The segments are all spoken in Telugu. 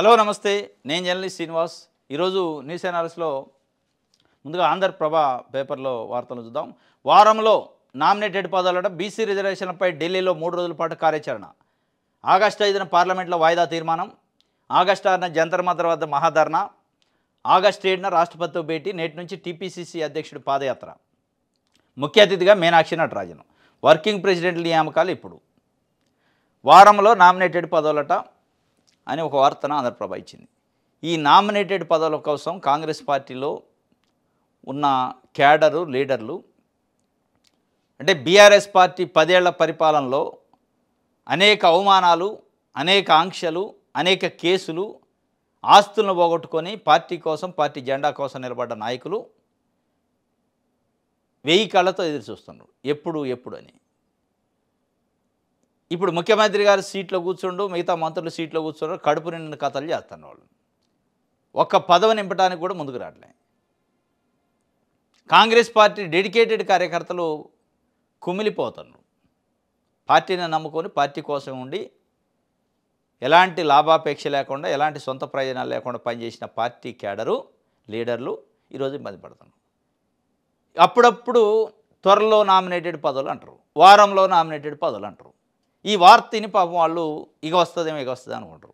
హలో నమస్తే, నేను జర్నలిస్ట్ శ్రీనివాస్. ఈరోజు న్యూస్ అనాలిసిస్లో ముందుగా ఆంధ్రప్రభ పేపర్లో వార్తలు చూద్దాం. వారంలో నామినేటెడ్ పదవులట బీసీ రిజర్వేషన్లపై ఢిల్లీలో 3 రోజుల పాటు కార్యాచరణ. ఆగస్టు 5న పార్లమెంట్లో వాయిదా తీర్మానం, ఆగస్టు 6న జంతర్ మంతర్ వద్ద మహాధర్నా, ఆగస్టు 7న రాష్ట్రపతితో భేటీ, నేటి నుంచి టీపీసీసీ అధ్యక్షుడు పాదయాత్ర. ముఖ్య అతిథిగా మీనాక్షి నటరాజన్. వర్కింగ్ ప్రెసిడెంట్ల నియామకాలు ఇప్పుడు. వారంలో నామినేటెడ్ పదవులట అని ఒక వార్తను ఆంధ్రప్రభ ఇచ్చింది. ఈ నామినేటెడ్ పదవుల కోసం కాంగ్రెస్ పార్టీలో ఉన్న క్యాడరు లీడర్లు అంటే బీఆర్ఎస్ పార్టీ 10 ఏళ్ల పరిపాలనలో అనేక అవమానాలు, అనేక ఆంక్షలు, అనేక కేసులు, ఆస్తులను పోగొట్టుకొని పార్టీ కోసం, పార్టీ జెండా కోసం నిలబడ్డ నాయకులు 1000 కళ్ళతో ఎదురు చూస్తున్నారు ఎప్పుడు అని. ఇప్పుడు ముఖ్యమంత్రి గారు సీట్లో కూర్చుండు, మిగతా మంత్రులు సీట్లో కూర్చున్నారు, కడుపు నిండిన కథలు చేస్తున్నారు వాళ్ళు. ఒక్క పదవి నింపడానికి కూడా ముందుకు రావట్లే. కాంగ్రెస్ పార్టీ డెడికేటెడ్ కార్యకర్తలు కుమిలిపోతున్నారు. పార్టీని నమ్ముకొని పార్టీ కోసం ఉండి ఎలాంటి లాభాపేక్ష లేకుండా, ఎలాంటి సొంత ప్రయోజనాలు లేకుండా పనిచేసిన పార్టీ క్యాడరు లీడర్లు ఈరోజు ఇబ్బంది పడుతున్నారు. అప్పుడప్పుడు త్వరలో నామినేటెడ్ పదవులు అంటారు, వారంలో నామినేటెడ్ పదవులు అంటారు. ఈ వార్తని పాపం వాళ్ళు ఇక వస్తుందేమో అనుకుంటారు.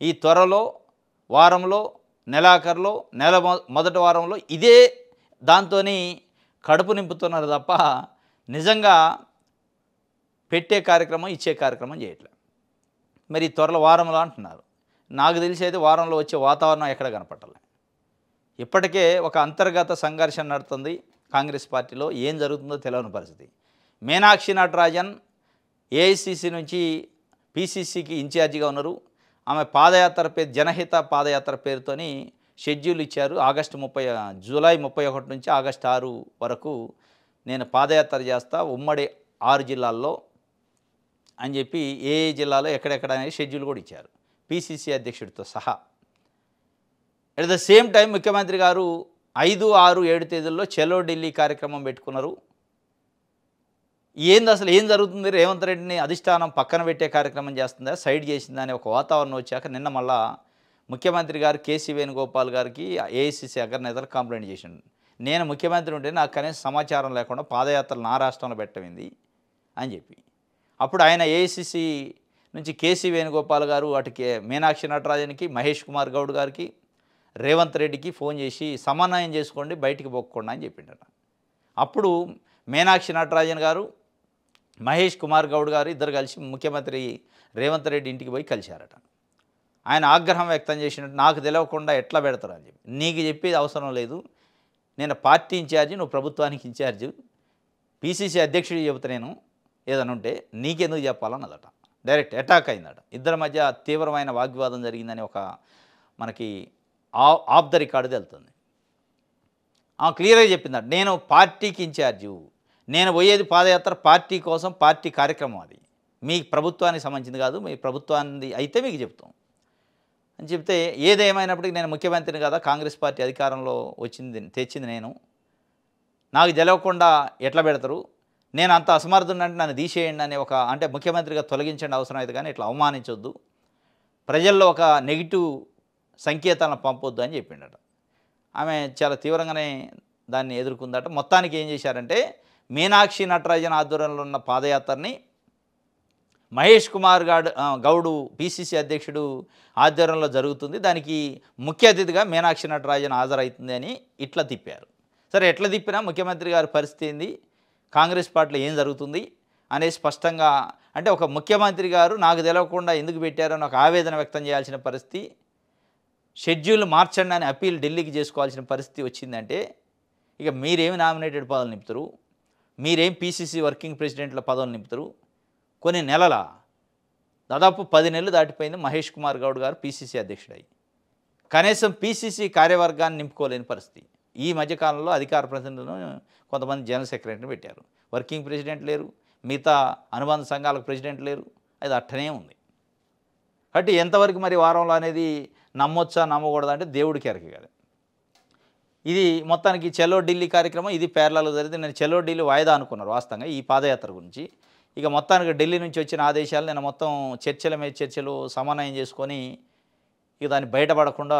ఈ త్వరలో, వారంలో, నెలాఖరులో, నెల మొదటి వారంలో ఇదే దాంతో కడుపు నింపుతున్నారు తప్ప నిజంగా పెట్టే కార్యక్రమం, ఇచ్చే కార్యక్రమం చేయట్లేదు. మరి త్వరలో వారంలో అంటున్నారు. నాకు తెలిసి అయితే వారంలో వచ్చే వాతావరణం ఎక్కడ కనపట్టాలి. ఇప్పటికే ఒక అంతర్గత సంఘర్షణ నడుతుంది కాంగ్రెస్ పార్టీలో. ఏం జరుగుతుందో తెలియని పరిస్థితి. మీనాక్షి నటరాజన్ ఏఐసిసి నుంచి పీసీసీకి ఇన్ఛార్జిగా ఉన్నారు. ఆమె పాదయాత్ర పేరు జనహిత పాదయాత్ర పేరుతోని షెడ్యూల్ ఇచ్చారు. జూలై 31 నుంచి ఆగస్టు 6 వరకు నేను పాదయాత్ర చేస్తా ఉమ్మడి 6 జిల్లాల్లో అని చెప్పి ఏ జిల్లాలో ఎక్కడెక్కడ అనేది షెడ్యూల్ కూడా ఇచ్చారు పీసీసీ అధ్యక్షుడితో సహా. అట్ ద సేమ్ టైం ముఖ్యమంత్రి గారు 5, 6, 7 తేదీల్లో చలో ఢిల్లీ కార్యక్రమం పెట్టుకున్నారు. అసలు ఏం జరుగుతుంది, రేవంత్ రెడ్డిని అధిష్టానం పక్కన పెట్టే కార్యక్రమం చేస్తుందా, సైడ్ చేసిందా అనే ఒక వాతావరణం వచ్చాక నిన్న మళ్ళా ముఖ్యమంత్రి గారు కేసీ వేణుగోపాల్ గారికి ఏఐసిసి అగ్రనేతలు కంప్లైంట్ చేసిండు. నేను ముఖ్యమంత్రి ఉంటే నాకు కనీసం సమాచారం లేకుండా పాదయాత్రలు నా రాష్ట్రంలో పెట్టింది అని చెప్పి. అప్పుడు ఆయన ఏఐసిసి నుంచి కేసీ వేణుగోపాల్ గారు అటుకే మీనాక్షి నటరాజన్కి, మహేష్ కుమార్ గౌడ్ గారికి, రేవంత్ రెడ్డికి ఫోన్ చేసి సమన్వయం చేసుకోండి, బయటికి పోకుండా అని చెప్పిండట. అప్పుడు మీనాక్షి నటరాజన్ గారు, మహేష్ కుమార్ గౌడ్ గారు ఇద్దరు కలిసి ముఖ్యమంత్రి రేవంత్ రెడ్డి ఇంటికి పోయి కలిశారట. ఆయన ఆగ్రహం వ్యక్తం చేసినట్టు, నాకు తెలియకుండా ఎట్లా పెడతారు అని చెప్పి. నీకు చెప్పేది అవసరం లేదు, నేను పార్టీ ఇన్ఛార్జి, నువ్వు ప్రభుత్వానికి ఇన్ఛార్జి, పీసీసీ అధ్యక్షుడు చెబుతా నేను ఏదైనా ఉంటే నీకెందుకు చెప్పాలన్నదట. డైరెక్ట్ అటాక్ అయిందట. ఇద్దరి మధ్య తీవ్రమైన వాగ్వివాదం జరిగిందని ఒక మనకి ఆఫ్ ద రికార్డు తెలుస్తుంది. క్లియర్గా చెప్పిందట, నేను పార్టీకి ఇన్ఛార్జు, నేను పోయేది పాదయాత్ర పార్టీ కోసం, పార్టీ కార్యక్రమం, అది మీ ప్రభుత్వానికి సంబంధించింది కాదు, మీ ప్రభుత్వాన్ని అయితే మీకు చెప్తాం అని చెప్తే, ఏదేమైనప్పటికీ నేను ముఖ్యమంత్రిని కదా, కాంగ్రెస్ పార్టీ అధికారంలో తెచ్చింది నేను, నాకు తెలియకుండా ఎట్లా పెడతారు, నేను అంత అసమర్థునంటే నన్ను తీసేయండి అనే ఒక, అంటే ముఖ్యమంత్రిగా తొలగించండి అవసరం అయితే కానీ ఇట్లా అవమానించొద్దు, ప్రజల్లో ఒక నెగిటివ్ సంకేతాలను పంపొద్దు అని చెప్పిండట. ఆమె చాలా తీవ్రంగానే దాన్ని ఎదుర్కొందట. మొత్తానికి ఏం చేశారంటే, మీనాక్షి నటరాజన్ ఆధ్వర్యంలో ఉన్న పాదయాత్రని మహేష్ కుమార్ గౌడు పీసీసీ అధ్యక్షుడు ఆధ్వర్యంలో జరుగుతుంది, దానికి ముఖ్య అతిథిగా మీనాక్షి నటరాజన్ హాజరవుతుంది అని ఇట్లా తిప్పారు. సరే, ఎట్లా తిప్పినా ముఖ్యమంత్రి గారి పరిస్థితి ఏంది, కాంగ్రెస్ పార్టీలో ఏం జరుగుతుంది అనేది స్పష్టంగా, అంటే ఒక ముఖ్యమంత్రి గారు నాకు తెలియకుండా ఎందుకు పెట్టారని ఒక ఆవేదన వ్యక్తం చేయాల్సిన పరిస్థితి, షెడ్యూల్ మార్చండి అని అప్పీల్ ఢిల్లీకి చేసుకోవాల్సిన పరిస్థితి వచ్చిందంటే, ఇక మీరేమి నామినేటెడ్ పదవులు నింపుతారు, మీరేం పీసీసీ వర్కింగ్ ప్రెసిడెంట్ల పదవులు నింపుతారు. కొన్ని నెలల, దాదాపు 10 నెలలు దాటిపోయింది మహేష్ కుమార్ గౌడ్ గారు పీసీసీ అధ్యక్షుడై, కనీసం పీసీసీ కార్యవర్గాన్ని నింపుకోలేని పరిస్థితి. ఈ మధ్యకాలంలో అధికార ప్రతినిధులను కొంతమంది జనరల్ సెక్రటరీని పెట్టారు, వర్కింగ్ ప్రెసిడెంట్ లేరు, మిగతా అనుబంధ సంఘాలకు ప్రెసిడెంట్ లేరు, అది అట్టనే ఉంది. కాబట్టి ఎంతవరకు మరి వారంలో అనేది నమ్మొచ్చా నమ్మకూడదా అంటే దేవుడికి ఎరక కదా. ఇది మొత్తానికి చలో ఢిల్లీ కార్యక్రమం ఇది పేర్లలో జరిగింది. నేను చలో ఢిల్లీ వాయిదా అనుకున్నారు వాస్తవంగా ఈ పాదయాత్ర గురించి. ఇక మొత్తానికి ఢిల్లీ నుంచి వచ్చిన ఆదేశాలు నేను మొత్తం చర్చల మీద చర్చలు సమన్వయం చేసుకొని ఇక దాన్ని బయటపడకుండా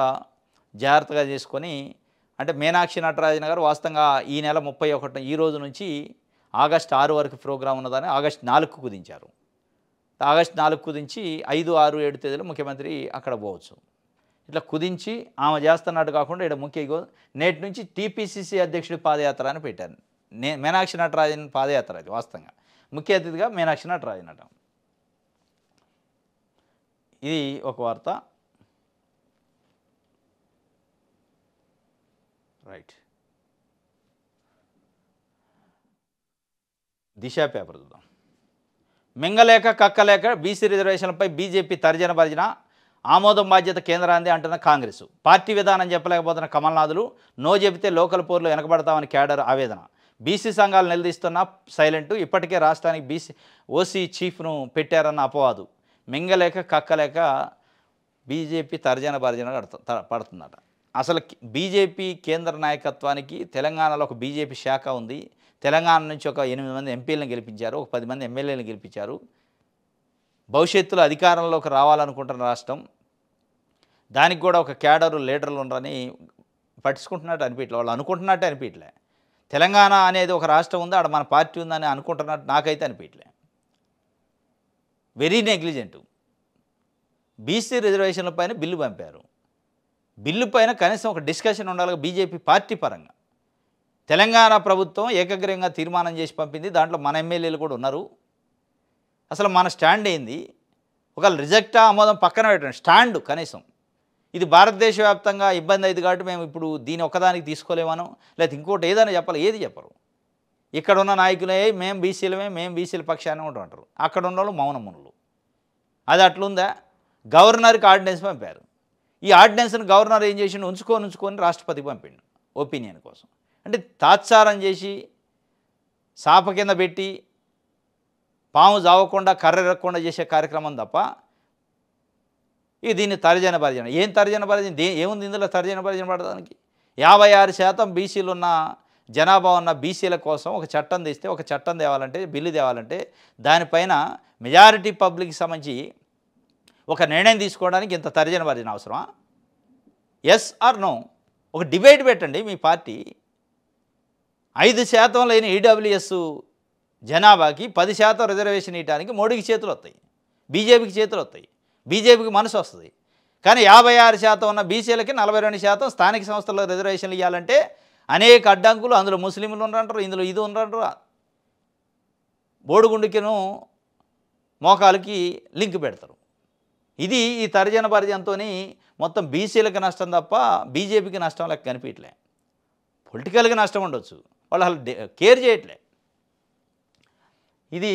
జాగ్రత్తగా చేసుకొని అంటే మీనాక్షి నటరాజన్ గారు వాస్తవంగా ఈ నెల 31 ఈ రోజు నుంచి ఆగస్టు 6 వరకు ప్రోగ్రాం ఉన్నదని ఆగస్టు 4కు కుదించారు. ఆగస్టు 4కు కుదించి 5, 6, 7 తేదీలో ముఖ్యమంత్రి అక్కడ పోవచ్చు. ఇట్లా కుదించి ఆమె చేస్తున్నట్టు కాకుండా ఇక్కడ ముఖ్య నేటి నుంచి టీపీసీసీ అధ్యక్షుడి పాదయాత్ర అని పెట్టారు. మీనాక్షి నటరాజన్ పాదయాత్ర అది వాస్తవంగా ముఖ్య అతిథిగా మీనాక్షి నటరాజన్ అట. ఇది ఒక వార్త. రైట్. దిశ పేపర్ చూద్దాం. మింగలేక కక్కలేక బీసీ రిజర్వేషన్లపై బీజేపీ తర్జన భర్జన, ఆమోదం బాధ్యత కేంద్రాంది అంటున్న కాంగ్రెస్. పార్టీ విధానం చెప్పలేకపోతున్న కమల్నాథులు, నో చెబితే లోకల్ పోర్లు వెనకబడతామని క్యాడర్ ఆవేదన. బీసీ సంఘాలు నిలదీస్తున్న సైలెంట్, ఇప్పటికే రాష్ట్రానికి ఓసీ చీఫ్ను పెట్టారన్న అపవాదు. మింగలేక కక్కలేక బీజేపీ తర్జన భర్జన పడుతుందట. అసలు బీజేపీ కేంద్ర నాయకత్వానికి తెలంగాణలో ఒక బీజేపీ శాఖ ఉంది. తెలంగాణ నుంచి ఒక 8 మంది ఎంపీలను గెలిపించారు, ఒక 10 మంది ఎమ్మెల్యేలను గెలిపించారు. భవిష్యత్తులో అధికారంలోకి రావాలనుకుంటున్న రాష్ట్రం, దానికి కూడా ఒక క్యాడరు లీడర్లు ఉండరని పట్టించుకుంటున్నట్టు అనిపించలే, వాళ్ళు అనుకుంటున్నట్టే అనిపించలే. తెలంగాణ అనేది ఒక రాష్ట్రం ఉంది, ఆడ మన పార్టీ ఉందని అనుకుంటున్నట్టు నాకైతే అనిపించలే. Very negligent. బీసీ రిజర్వేషన్ల పైన బిల్లు పంపారు. బిల్లు పైన కనీసం ఒక డిస్కషన్ ఉండాలి బీజేపీ పార్టీ పరంగా. తెలంగాణ ప్రభుత్వం ఏకగ్రీవంగా తీర్మానం చేసి పంపింది, దాంట్లో మన ఎమ్మెల్యేలు కూడా ఉన్నారు. అసలు మన స్టాండ్ ఏంది? ఒకవేళ రిజెక్టా ఆమోదం పక్కన పెట్టండి, స్టాండ్ కనీసం ఇది భారతదేశ వ్యాప్తంగా ఇబ్బంది అయింది కాబట్టి మేము ఇప్పుడు దీని ఒక్కదానికి తీసుకోలేమను, లేకపోతే ఇంకోటి ఏదైనా చెప్పాలి, ఏది చెప్పరు. ఇక్కడ ఉన్న నాయకులే మేము బీసీల పక్షాన్ని ఉంటారు, అక్కడ ఉన్న వాళ్ళు మౌనమునులు. అది అట్లుందా? గవర్నర్కి ఆర్డినెన్స్ పంపారు. ఈ ఆర్డినెన్స్ని గవర్నర్ ఏం చేసి ఉంచుకొని రాష్ట్రపతికి పంపిండు ఒపీనియన్ కోసం. అంటే తాత్సారం చేసి సాప కింద పెట్టి పాము జావకుండా కర్ర ఎరగకుండా చేసే కార్యక్రమం తప్ప దీన్ని తర్జన భర్జన. ఏం తర్జన భర్జన? ఏముంది ఇందులో తర్జన భర్జన పడడానికి? 56% బీసీలు ఉన్న జనాభా ఉన్న బీసీల కోసం ఒక చట్టం తెస్తే, ఒక చట్టం తేవాలంటే, బిల్లు తేవాలంటే దానిపైన మెజారిటీ పబ్లిక్కి సంబంధించి ఒక నిర్ణయం తీసుకోవడానికి ఇంత తర్జన భర్జన అవసరమా? Yes or no? ఒక డిబేట్ పెట్టండి. మీ పార్టీ 5% లేని ఈడబ్ల్యూఎస్ జనాభాకి 10% రిజర్వేషన్ ఇవ్వడానికి మోడీకి చేతులు వస్తాయి, బీజేపీకి చేతులు వస్తాయి, బీజేపీకి మనసు వస్తుంది. కానీ 56% ఉన్న బీసీలకి 42% స్థానిక సంస్థల్లో రిజర్వేషన్లు ఇవ్వాలంటే అనేక అడ్డంకులు, అందులో ముస్లింలు ఉండరంటారు, ఇందులో ఇది ఉండరంటారు. బోడుగుండుకిను మోకాలకి లింక్ పెడతారు. ఇది ఈ తర్జన భర్జనతో మొత్తం బీసీలకు నష్టం తప్ప బీజేపీకి నష్టం లెక్క కనిపించలే. పొలిటికల్గా నష్టం ఉండొచ్చు, వాళ్ళు అసలు కేర్ చేయట్లే. ఇది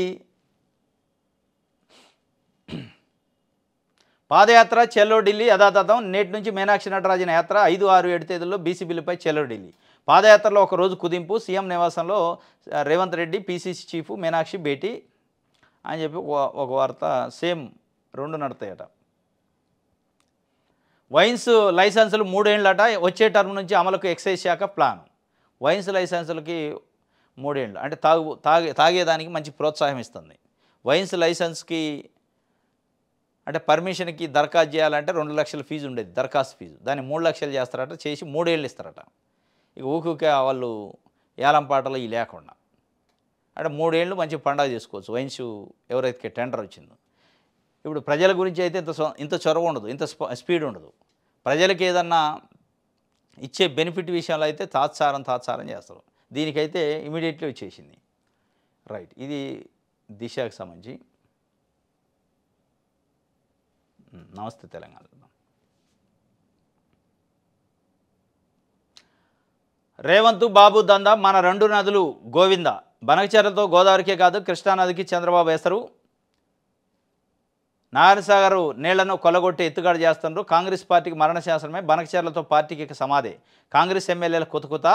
పాదయాత్ర చెల్లో ఢిల్లీ యథాతథం. నేటి నుంచి మీనాక్షి నటరాజన్ యాత్ర 5, 6, 7 తేదీల్లో బీసీ బిల్లుపై చెల్లో ఢిల్లీ. పాదయాత్రలో ఒకరోజు కుదింపు, సీఎం నివాసంలో రేవంత్ రెడ్డి, పీసీసీ చీఫ్ మీనాక్షి భేటీ అని చెప్పి ఒక వార్త. సేమ్ 2 నడతాయట. వైన్స్ లైసెన్సులు 3 ఏళ్ళట, వచ్చే టర్మ్ నుంచి అమలుకు ఎక్సైజ్ శాఖ ప్లాన్. వైన్స్ లైసెన్సులకి 3 ఏళ్ళు అంటే తాగేదానికి మంచి ప్రోత్సాహం ఇస్తుంది. వైన్స్ లైసెన్స్కి అంటే పర్మిషన్కి దరఖాస్తు చేయాలంటే 2 లక్షల ఫీజు ఉండేది, దరఖాస్తు ఫీజు. దాన్ని 3 లక్షలు చేస్తారట, చేసి 3 ఏళ్ళు ఇస్తారట. ఇక ఊకే వాళ్ళు ఏలం పాటలు ఇవి లేకుండా అంటే 3 ఏళ్ళు మంచి పండగ చేసుకోవచ్చు. వైన్స్ ఎవరైతే టెండర్ వచ్చిందో. ఇప్పుడు ప్రజల గురించి అయితే ఇంత చొరవ ఉండదు, ఇంత స్పీడ్ ఉండదు. ప్రజలకు ఏదన్నా ఇచ్చే బెనిఫిట్ విషయంలో అయితే తాత్సారం చేస్తారు. దీనికైతే ఇమీడియట్లీ వచ్చేసింది. రైట్. ఇది దిశకు సంబంధించి. నమస్తే తెలంగాణ. రేవంత్ బాబు దందా మన 2 నదులు గోవింద. బనకచెర్లతో గోదావరికే కాదు కృష్ణానదికి చంద్రబాబు వేస్తారు. నాగరసాగర్ నీళ్లను కొల్లగొట్టి ఎత్తుగాడు చేస్తున్నారు. కాంగ్రెస్ పార్టీకి మరణ శాసనమే, బనకచెర్లతో పార్టీకి సమాధే. కాంగ్రెస్ ఎమ్మెల్యేల కొతుకుత,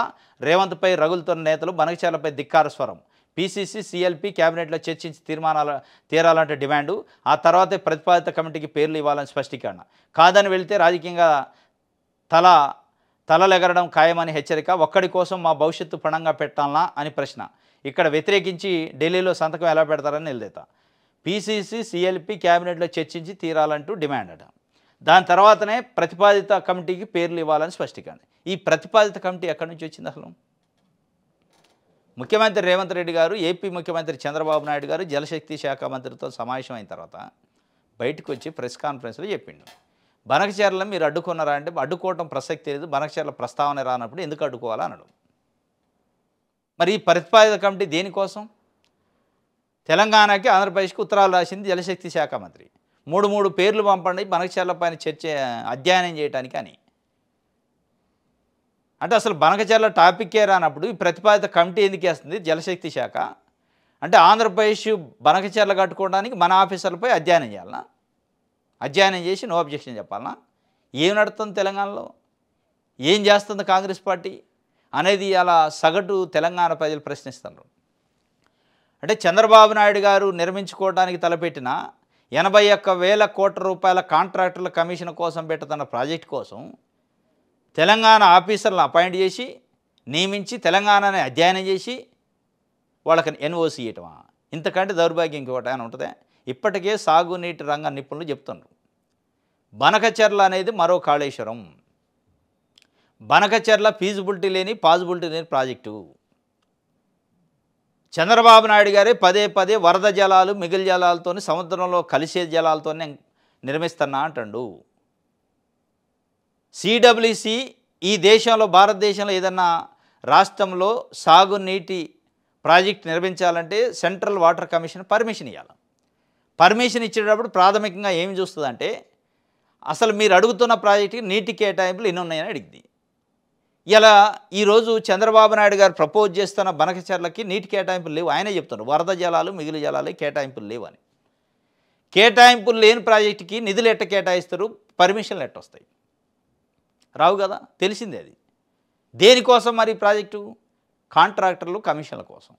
రేవంత్పై రగులుతున్న నేతలు, బనకచెర్లపై ధిక్కార స్వరం. పీసీసీ, సీఎల్పీ క్యాబినెట్లో చర్చించి తీరాలంటే డిమాండు. ఆ తర్వాతే ప్రతిపాదిత కమిటీకి పేర్లు ఇవ్వాలని స్పష్టీకరణ. కాదని వెళితే రాజకీయంగా తలలెగరడం ఖాయమని హెచ్చరిక. ఒక్కడి కోసం మా భవిష్యత్తు పణంగా పెట్టాలనా అని ప్రశ్న. ఇక్కడ వ్యతిరేకించి ఢిల్లీలో సంతకం ఎలా పెడతారని నిలదీత. పీసీసీ, సీఎల్పీ క్యాబినెట్లో చర్చించి తీరాలంటూ డిమాండ్ అట. దాని తర్వాతనే ప్రతిపాదిత కమిటీకి పేర్లు ఇవ్వాలని స్పష్టీకరణ. ఈ ప్రతిపాదిత కమిటీ ఎక్కడి నుంచి వచ్చింది అసలు? ముఖ్యమంత్రి రేవంత్ రెడ్డి గారు, ఏపీ ముఖ్యమంత్రి చంద్రబాబు నాయుడు గారు జలశక్తి శాఖ మంత్రితో సమావేశం అయిన తర్వాత బయటకు వచ్చి ప్రెస్ కాన్ఫరెన్స్లో చెప్పిండు, బనకచెర్లను మీరు అడ్డుకున్నారా అంటే అడ్డుకోవటం ప్రసక్తి లేదు, బనకచెర్ల ప్రస్తావన రానప్పుడు ఎందుకు అడ్డుకోవాలా అన్నాడు. మరి ఈ ప్రతిపాదిత కమిటీ దేనికోసం? తెలంగాణకి ఆంధ్రప్రదేశ్కి ఉత్తరాలు రాసింది జలశక్తి శాఖ మంత్రి. మూడు పేర్లు పంపండి బనకచెర్ల పైన అధ్యయనం చేయడానికి అని. అంటే అసలు బనకచెర్ల టాపిక్కే రానప్పుడు ఈ ప్రతిపాదిత కమిటీ ఎందుకు వేస్తుంది జలశక్తి శాఖ? అంటే ఆంధ్రప్రదేశ్ బనకచెర్ల కట్టుకోవడానికి మన ఆఫీసర్లపై అధ్యయనం చేయాలన్నా? అధ్యయనం చేసి నో అబ్జెక్షన్ చెప్పాలన్నా? ఏం నడుస్తుంది తెలంగాణలో, ఏం చేస్తుంది కాంగ్రెస్ పార్టీ అనేది అలా సగటు తెలంగాణ ప్రజలు ప్రశ్నిస్తున్నారు. అంటే చంద్రబాబు నాయుడు గారు నిర్మించుకోవడానికి తలపెట్టిన 81,000 కోట్ల రూపాయల కాంట్రాక్టర్ల కమిషన్ కోసం పెట్టుతున్న ప్రాజెక్టు కోసం తెలంగాణ ఆఫీసర్లను అపాయింట్ చేసి నియమించి తెలంగాణని అధ్యయనం చేసి వాళ్ళకి ఎన్ఓసి ఇవ్వటమా? ఇంతకంటే దౌర్భాగ్యం ఇంకొకటి అని ఉంటుందా? ఇప్పటికే సాగునీటి రంగ నిపుణులు చెప్తున్నారు, బనకచెర్ల అనేది మరో కాళేశ్వరం, బనకచెర్ల ఫీజిబిలిటీ లేని పాజిబిలిటీ లేని ప్రాజెక్టు. చంద్రబాబు నాయుడు గారే పదే వరద జలాలు మిగిలి జలాలతో సముద్రంలో కలిసే జలాలతోనే నిర్మిస్తున్నా అంటాడు. సిడబ్ల్యూసి ఈ దేశంలో భారతదేశంలో ఏదన్నా రాష్ట్రంలో సాగునీటి ప్రాజెక్ట్ నిర్మించాలంటే సెంట్రల్ వాటర్ కమిషన్ పర్మిషన్ ఇవ్వాలి. పర్మిషన్ ఇచ్చేటప్పుడు ప్రాథమికంగా ఏమి చూస్తుందంటే అసలు మీరు అడుగుతున్న ప్రాజెక్టుకి నీటి కేటాయింపులు ఎన్ని ఉన్నాయని అడిగింది. ఇలా ఈరోజు చంద్రబాబు నాయుడు గారు ప్రపోజ్ చేస్తున్న బనకచెర్లకి నీటి కేటాయింపులు లేవు. ఆయనే చెప్తున్నారు వరద జలాలు మిగిలి జలాలు కేటాయింపులు లేవు అని. కేటాయింపులు లేని ప్రాజెక్టుకి నిధులు ఎట్ట కేటాయిస్తారు, పర్మిషన్లు ఎట్ట వస్తాయి? రావు కదా, తెలిసిందే అది. దేనికోసం మరి ప్రాజెక్టు? కాంట్రాక్టర్లు కమిషన్ల కోసం.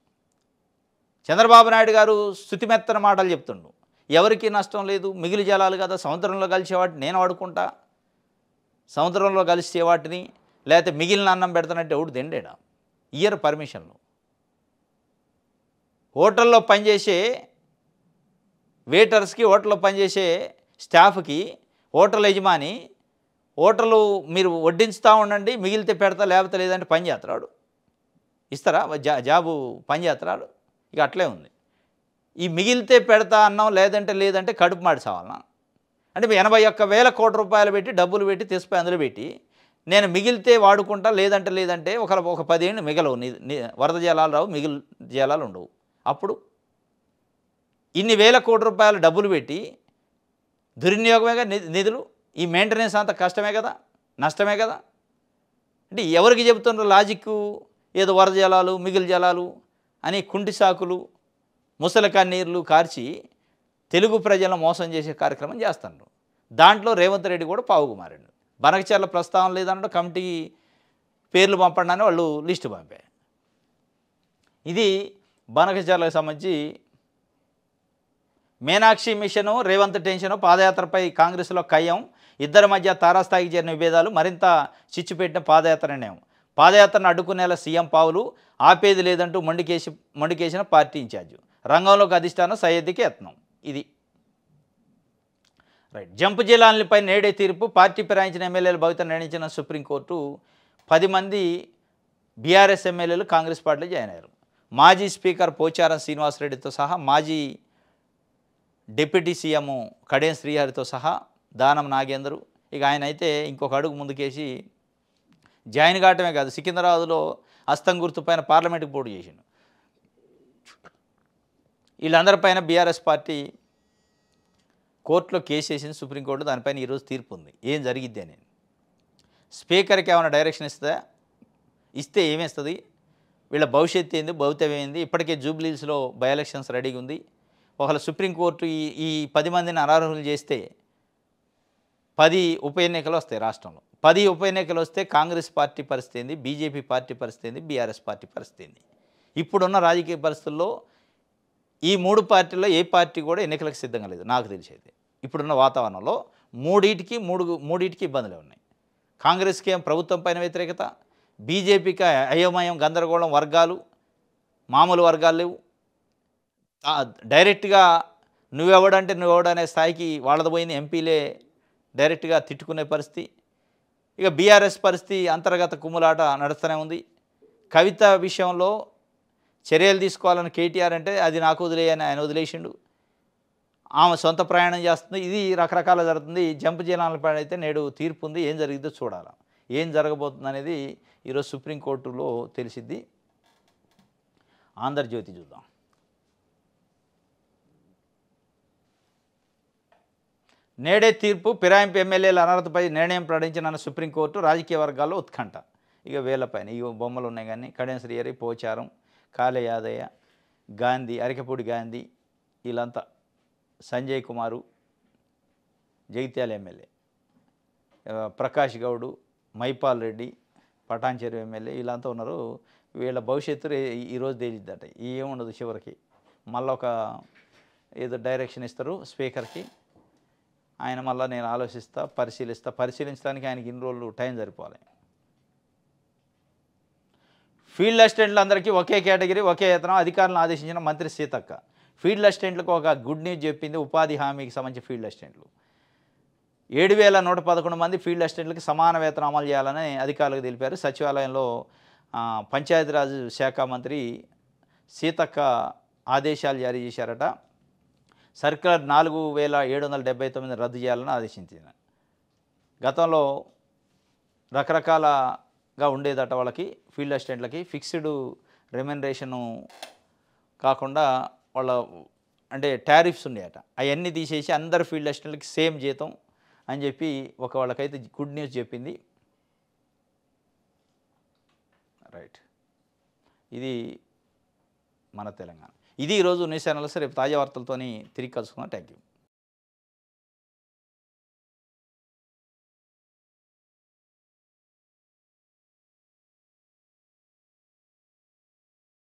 చంద్రబాబు నాయుడు గారు శృతిమెత్తన మాటలు చెప్తుండు, ఎవరికి నష్టం లేదు, మిగిలి జలాలు కదా, సముద్రంలో కలిసే వాటిని నేను వాడుకుంటా, సముద్రంలో కలిసే వాటిని లేకపోతే మిగిలిన అన్నం పెడతానంటే ఎవడు తిండేడా? ఇయ్యరు పర్మిషన్లు. హోటల్లో పనిచేసే వెయిటర్స్కి, హోటల్లో పనిచేసే స్టాఫ్కి హోటల్ యజమాని హోటలు మీరు వడ్డించుతూ ఉండండి, మిగిలితే పెడతా లేకపోతే లేదంటే పని చేస్తాడు. ఇస్తారా జాబు? పని చేస్తాడు. ఇక అట్లే ఉంది. ఈ మిగిలితే పెడతా అన్నాం లేదంటే కడుపు మాడి సావాలన్నా? అంటే 81,000 కోట్ల రూపాయలు పెట్టి డబ్బులు పెట్టి తెసిపోయి అందులో పెట్టి నేను మిగిలితే వాడుకుంటా లేదంటే ఒక 10 ఏళ్ళు మిగలవు, వరద జలాలు రావు, మిగిలి జలాలు ఉండవు. అప్పుడు ఇన్ని వేల కోట్ల రూపాయలు డబ్బులు పెట్టి దుర్వినియోగమేగా నిధులు. ఈ మెయింటెనెన్స్ అంత కష్టమే కదా, నష్టమే కదా. అంటే ఎవరికి చెబుతున్నారు లాజిక్? ఏదో వరద జలాలు మిగిలి జలాలు అని కుంటి సాకులు ముసలి కన్నీర్లు కార్చి తెలుగు ప్రజలను మోసం చేసే కార్యక్రమం చేస్తున్నారు. దాంట్లో రేవంత్ రెడ్డి కూడా పావుకు మారాడు. బనకచెర్ల ప్రస్తావన లేదన్నట్టు కమిటీ పేర్లు పంపండి అని వాళ్ళు లిస్టు పంపారు. ఇది బనకచెర్లకు సంబంధించి మీనాక్షి మిషను, రేవంత్ టెన్షను, పాదయాత్రపై కాంగ్రెస్లో కయ్యం, ఇద్దరి మధ్య తారాస్థాయికి చేరిన విభేదాలు మరింత చిచ్చుపెట్టిన పాదయాత్ర నిర్ణయం. పాదయాత్రను అడ్డుకునేలా సీఎం పావులు, ఆపేది లేదంటూ మొండికేసిన పార్టీ ఇన్ఛార్జు. రంగంలోకి అధిష్టానం సయ్యద్దికి యత్నం. ఇది రైట్. జంపు జిల్లాలపై నేడే తీర్పు. పార్టీ ఫిరాయించిన ఎమ్మెల్యేలు భవిత నిర్ణయించిన సుప్రీంకోర్టు 10 మంది బీఆర్ఎస్ ఎమ్మెల్యేలు కాంగ్రెస్ పార్టీలో జాయిన్ అయ్యారు. మాజీ స్పీకర్ పోచారం శ్రీనివాసరెడ్డితో సహా, మాజీ డిప్యూటీ సీఎం కడియం శ్రీహరితో సహా, దానం నాగేందరు. ఇక ఆయన అయితే ఇంకొక అడుగు ముందుకేసి జాయిన్ కావటమే కాదు, సికింద్రాబాద్లో హస్తం గుర్తుపైన పార్లమెంటుకు పోటీ చేసిండు. వీళ్ళందరిపైన బీఆర్ఎస్ పార్టీ కోర్టులో కేసు వేసింది సుప్రీంకోర్టు. దానిపైన ఈరోజు తీర్పు ఉంది. ఏం జరిగిద్ది అని. స్పీకర్కి ఏమైనా డైరెక్షన్ ఇస్తుందా? ఇస్తే ఏమేస్తుంది? వీళ్ళ భవిష్యత్తు ఏంది, భవితవ్యం ఏంది? ఇప్పటికే జూబ్లీస్లో బై ఎలక్షన్స్ రెడీగా ఉంది. ఒకవేళ సుప్రీంకోర్టు ఈ 10 మందిని అనర్హులు చేస్తే 10 ఉప ఎన్నికలు వస్తాయి రాష్ట్రంలో. 10 ఉప ఎన్నికలు వస్తే కాంగ్రెస్ పార్టీ పరిస్థితి ఏంది, బీజేపీ పార్టీ పరిస్థితి ఏంది, బీఆర్ఎస్ పార్టీ పరిస్థితి ఏంది? ఇప్పుడున్న రాజకీయ పరిస్థితుల్లో ఈ 3 పార్టీల్లో ఏ పార్టీ కూడా ఎన్నికలకు సిద్ధంగా లేదు నాకు తెలిసి. అయితే ఇప్పుడున్న వాతావరణంలో మూడింటికి ఇబ్బందులే ఉన్నాయి. కాంగ్రెస్కి ఏం ప్రభుత్వం పైన వ్యతిరేకత, బీజేపీకి అయోమయం, గందరగోళం, వర్గాలు మామూలు వర్గాలు లేవు. డైరెక్ట్గా నువ్వెవడంటే నువ్వెవడనే స్థాయికి వాళ్ళది పోయిన ఎంపీలే డైరెక్ట్గా తిట్టుకునే పరిస్థితి. ఇక బీఆర్ఎస్ పరిస్థితి అంతర్గత కుమ్ములాట నడుస్తూనే ఉంది. కవిత విషయంలో చర్యలు తీసుకోవాలని కేటీఆర్ అంటే అది నాకు వదిలేయని ఆయన వదిలేసిండు. ఆమె సొంత ప్రయాణం చేస్తుంది. ఇది రకరకాల జరుగుతుంది. జంప్ జిల్లాలపై అయితే నేడు తీర్పు ఉంది. ఏం జరిగిద్దో చూడాలి. ఏం జరగబోతుంది అనేది ఈరోజు సుప్రీంకోర్టులో తెలిసిద్ది. ఆంధ్రజ్యోతి చూద్దాం. నేడే తీర్పు, ఫిరాయింపు ఎమ్మెల్యేల అనర్హతపై నిర్ణయం ప్రకటించిన సుప్రీంకోర్టు, రాజకీయ వర్గాల్లో ఉత్కంఠ. ఇక వేలపైన ఇక బొమ్మలు ఉన్నాయి కానీ కడియం శ్రీహరి, పోచారం, కాళే యాదయ్య, గాంధీ, అరికపూడి గాంధీ, వీళ్ళంతా, సంజయ్ కుమారు, జగిత్యాల ఎమ్మెల్యే, ప్రకాష్ గౌడు, మైపాల్ రెడ్డి, పటాన్చెరు ఎమ్మెల్యే, వీళ్ళంతా ఉన్నారు. వీళ్ళ భవిష్యత్తు ఈరోజు తేలిద్దట. ఏముండదు చివరికి. మళ్ళీ ఒక ఏదో డైరెక్షన్ ఇస్తారు స్పీకర్కి. ఆయన మళ్ళీ నేను ఆలోచిస్తా, పరిశీలించడానికి ఆయనకి ఇన్ని రోజులు టైం సరిపోవాలి. ఫీల్డ్ అసిస్టెంట్లు అందరికీ ఒకే కేటగిరీ, ఒకే వేతనం, అధికారులను ఆదేశించిన మంత్రి సీతక్క. ఫీల్డ్ అసిస్టెంట్లకు ఒక గుడ్ న్యూస్ చెప్పింది. ఉపాధి హామీకి సంబంధించి ఫీల్డ్ అసిస్టెంట్లు 7,111 మంది ఫీల్డ్ అసిస్టెంట్లకు సమాన వేతనం అమలు చేయాలని అధికారులకు తెలిపారు. సచివాలయంలో పంచాయతీరాజ్ శాఖ మంత్రి సీతక్క ఆదేశాలు జారీ చేశారట. సర్క్యులర్ 4,779 రద్దు చేయాలని ఆదేశించింది. గతంలో రకరకాలగా ఉండేదట వాళ్ళకి, ఫీల్డ్ అసిస్టెంట్లకి ఫిక్స్డ్ రెమ్యునరేషను కాకుండా వాళ్ళ అంటే టారిఫ్స్ ఉన్నాయట. అవన్నీ తీసేసి అందరు ఫీల్డ్ అసిస్టెంట్లకి సేమ్ జీతం అని చెప్పి వాళ్ళకైతే గుడ్ న్యూస్ చెప్పింది. రైట్, ఇది మన తెలంగాణ. ఇది ఈరోజు న్యూస్ ఛానల్స్. రేపు తాజా వార్తలతోని తిరిగి కలుసుకుందాం. Thank you.